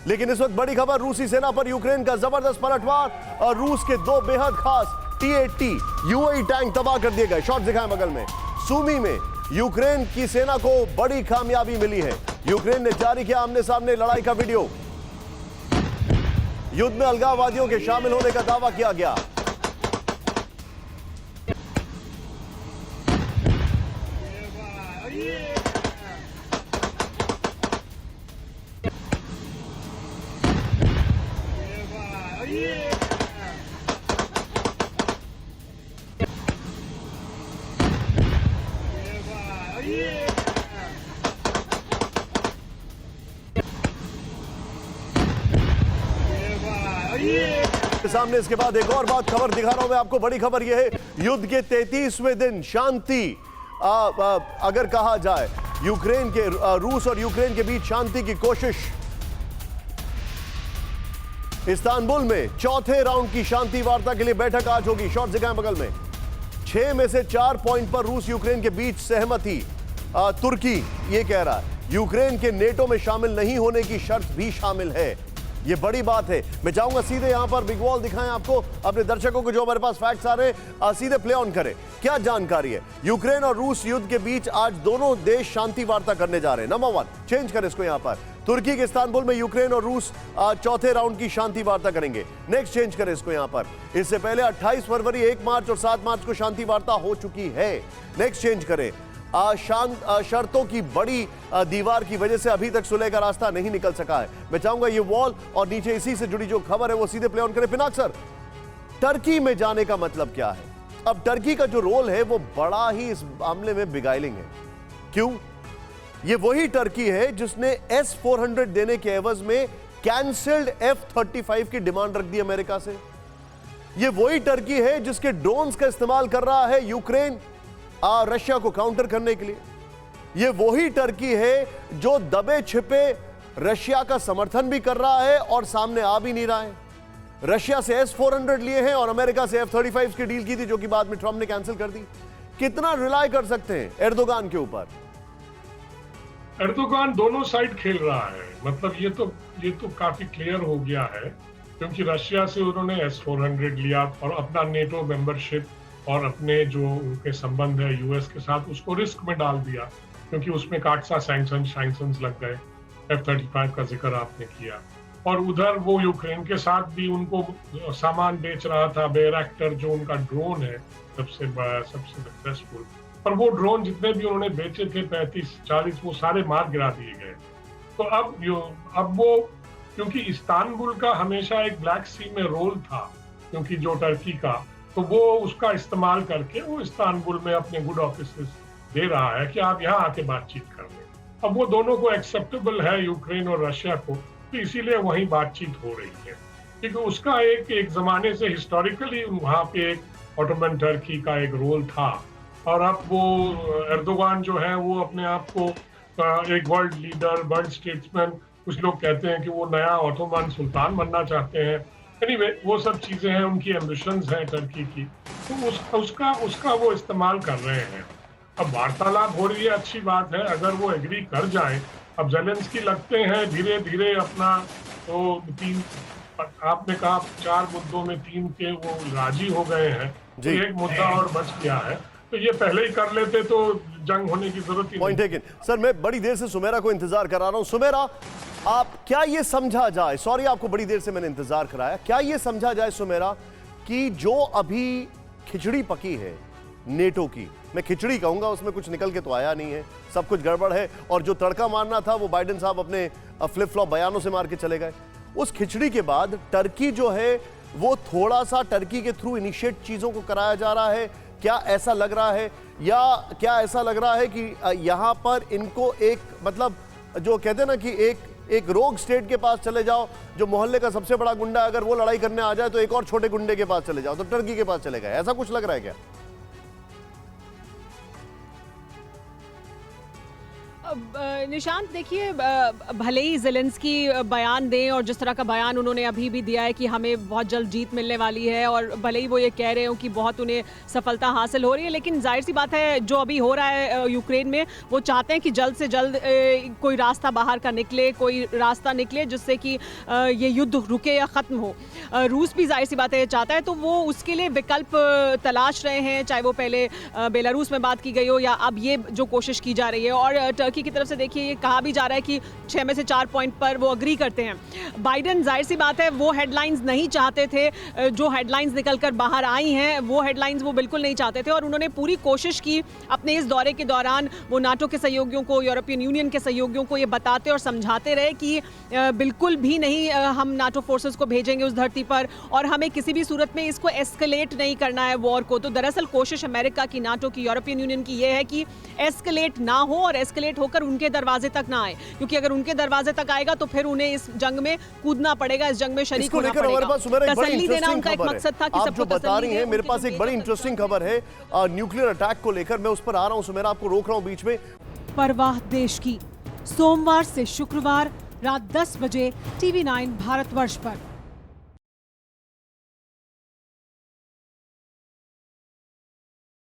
लेकिन इस वक्त बड़ी खबर, रूसी सेना पर यूक्रेन का जबरदस्त पलटवार और रूस के दो बेहद खास T-80 यूएई टैंक तबाह कर दिए गए। शॉट दिखाएं बगल में। सूमी में यूक्रेन की सेना को बड़ी कामयाबी मिली है। यूक्रेन ने जारी किया आमने सामने लड़ाई का वीडियो। युद्ध में अलगाववादियों के शामिल होने का दावा किया गया। सामने इसके बाद एक और बात खबर दिखा रहा हूं मैं आपको। बड़ी खबर यह है, युद्ध के 33वें दिन शांति अगर कहा जाए, यूक्रेन के रूस और यूक्रेन के बीच शांति की कोशिश। इस्तांबुल में चौथे राउंड की शांति वार्ता के लिए बैठक आज होगी। शॉट दिखाएं बगल में। 6 में से 4 पॉइंट पर रूस यूक्रेन के बीच सहमति। तुर्की ये कह रहा है यूक्रेन के नेटो में शामिल नहीं होने की शर्त भी शामिल है। ये बड़ी बात है। मैं चाहूंगा सीधे यहां पर बिग वॉल दिखाएं आपको, अपने दर्शकों को जो हमारे पास फैक्ट्स आ रहे हैं सीधे प्ले ऑन करें। क्या जानकारी है? यूक्रेन और रूस युद्ध के बीच आज दोनों देश शांति वार्ता करने जा रहे हैं। नंबर 1 चेंज करें इसको यहां पर। तुर्की के इस्तांबुल में यूक्रेन और रूस चौथे राउंड की शांति वार्ता करेंगे। नेक्स्ट चेंज करें इसको यहां पर। इससे पहले 28 फरवरी, 1 मार्च और 7 मार्च को शांति वार्ता हो चुकी है। नेक्स्ट चेंज करें। शर्तों की बड़ी दीवार की वजह से अभी तक सुलह का रास्ता नहीं निकल सका है। मैं चाहूंगा ये वॉल और नीचे इसी से जुड़ी जो खबर है वो सीधे प्ले ऑन करें। पिनाक सर, टर्की में जाने का मतलब क्या है? अब टर्की का जो रोल है वो बड़ा ही इस मामले में बिगाइलिंग है। क्यों? ये वही टर्की है जिसने S-400 देने के एवज में कैंसल्ड F-35 की डिमांड रख दी अमेरिका से। ये वही टर्की है जिसके ड्रोन्स का इस्तेमाल कर रहा है यूक्रेन रशिया को काउंटर करने के लिए। यह वही टर्की है जो दबे छिपे रशिया का समर्थन भी कर रहा है और सामने आ भी नहीं रहा है। रशिया से S-400 लिए हैं और अमेरिका से F-35 की डील की थी जो कि बाद में ट्रंप ने कैंसिल कर दी। कितना रिलाय कर सकते हैं एर्दोगान के ऊपर? एर्दोगान दोनों साइड खेल रहा है। मतलब ये तो काफी क्लियर हो गया है, क्योंकि रशिया से उन्होंने S-400 लिया और अपना नेटो मेंबरशिप और अपने जो उनके संबंध है यूएस के साथ उसको रिस्क में डाल दिया, क्योंकि उसमें काटसा सैंक्शंस लग गए। F-35 का जिक्र आपने किया। और उधर वो यूक्रेन के साथ भी उनको सामान बेच रहा था। बैरक्टर जो उनका ड्रोन है सबसे सक्सेसफुल, पर वो ड्रोन जितने भी उन्होंने बेचे थे 35-40 वो सारे मार गिरा दिए गए। तो अब वो क्योंकि इस्तांबुल का हमेशा एक ब्लैक सी में रोल था, क्योंकि जो टर्की का, तो वो उसका इस्तेमाल करके वो इस्तांबुल में अपने गुड ऑफिसेस दे रहा है कि आप यहाँ आके बातचीत कर लें। अब वो दोनों को एक्सेप्टेबल है, यूक्रेन और रशिया को, तो इसीलिए वहीं बातचीत हो रही है। क्योंकि उसका एक जमाने से हिस्टोरिकली वहाँ पे एक ऑटोमन टर्की का एक रोल था। और अब वो एर्दोगान जो है वो अपने आप को एक वर्ल्ड लीडर, वर्ल्ड स्टेट्समैन, कुछ लोग कहते हैं कि वो नया ऑटोमन सुल्तान बनना चाहते हैं। एनीवे, वो सब चीजें हैं, उनकी एम्बिशंस हैं टर्की की, तो उसका वो इस्तेमाल कर रहे हैं। अब वार्तालाप हो रही है, अच्छी बात है अगर वो एग्री कर जाए। अब ज़ेलेंस्की लगते हैं धीरे धीरे अपना, तो 3 आपने कहा 4 मुद्दों में 3 के वो राजी हो गए हैं, तो एक मुद्दा और बच गया है। तो ये पहले ही कर लेते तो जंग होने की जरूरत ही नहीं। सर, मैं बड़ी देर से सुमेरा को इंतजार करा रहा हूं। सुमेरा, आप क्या ये समझा जाए, सॉरी आपको बड़ी देर से मैंने इंतजार कराया, क्या ये समझा जाए सुमेरा कि जो अभी खिचड़ी पकी है नेटो की, मैं खिचड़ी कहूंगा, उसमें कुछ निकल के तो आया नहीं है, सब कुछ गड़बड़ है, और जो तड़का मारना था वो बाइडेन साहब अपने फ्लिप फ्लॉप बयानों से मार के चले गए। उस खिचड़ी के बाद टर्की जो है वो थोड़ा सा टर्की के थ्रू इनिशिएट चीजों को कराया जा रहा है, क्या ऐसा लग रहा है? या क्या ऐसा लग रहा है कि यहां पर इनको एक, मतलब जो कहते हैं ना कि एक रोग स्टेट के पास चले जाओ, जो मोहल्ले का सबसे बड़ा गुंडा अगर वो लड़ाई करने आ जाए तो एक और छोटे गुंडे के पास चले जाओ, तो टर्की के पास चले गए, ऐसा कुछ लग रहा है क्या? निशांत देखिए, भले ही ज़ेलेंस्की बयान दें और जिस तरह का बयान उन्होंने अभी भी दिया है कि हमें बहुत जल्द जीत मिलने वाली है, और भले ही वो ये कह रहे हो कि बहुत उन्हें सफलता हासिल हो रही है, लेकिन जाहिर सी बात है जो अभी हो रहा है यूक्रेन में, वो चाहते हैं कि जल्द से जल्द कोई रास्ता बाहर का निकले, कोई रास्ता निकले जिससे कि ये युद्ध रुके या ख़त्म हो। रूस भी जाहिर सी बात है चाहता है, तो वो उसके लिए विकल्प तलाश रहे हैं, चाहे वो पहले बेलारूस में बात की गई हो या अब ये जो कोशिश की जा रही है। और टर्की की तरफ से देखिए ये कहा भी जा रहा है कि 6 में से 4 पॉइंट पर वो अग्री करते हैं। बाइडेन जाहिर सी बात है वो हेडलाइंस नहीं चाहते थे, जो हेडलाइंस निकलकर बाहर आई हैं वो हेडलाइंस वो बिल्कुल नहीं चाहते थे, और उन्होंने पूरी कोशिश की अपने इस दौरे के दौरान, वो नाटो के सहयोगियों को, यूरोपियन यूनियन के सहयोगियों को ये बताते और समझाते रहे कि बिल्कुल भी नहीं हम नाटो फोर्सेस को भेजेंगे उस धरती पर, और हमें किसी भी सूरत में इसको एस्केलेट नहीं करना है वॉर को। तो दरअसल कोशिश अमेरिका की, नाटो की, यूरोपियन यूनियन की ये है कि एस्केलेट ना हो और एस्केलेट होकर उनके दरवाजे तक ना आए, क्योंकि अगर उनके दरवाजे तक आएगा तो फिर उन्हें इस जंग में कूदना पड़ेगा, इस जंग में शरीक होना पड़ेगा। तसल्ली देना उनका एक मकसद था कि सबको बता रही हैं। मेरे पास एक बड़ी इंटरेस्टिंग खबर है न्यूक्लियर अटैक को लेकर, मैं उस पर आ रहा हूं सुमेरा, आपको रोक रहा हूं बीच में। परवाह देश की, सोमवार से शुक्रवार रात 10 बजे TV9 भारतवर्ष पर।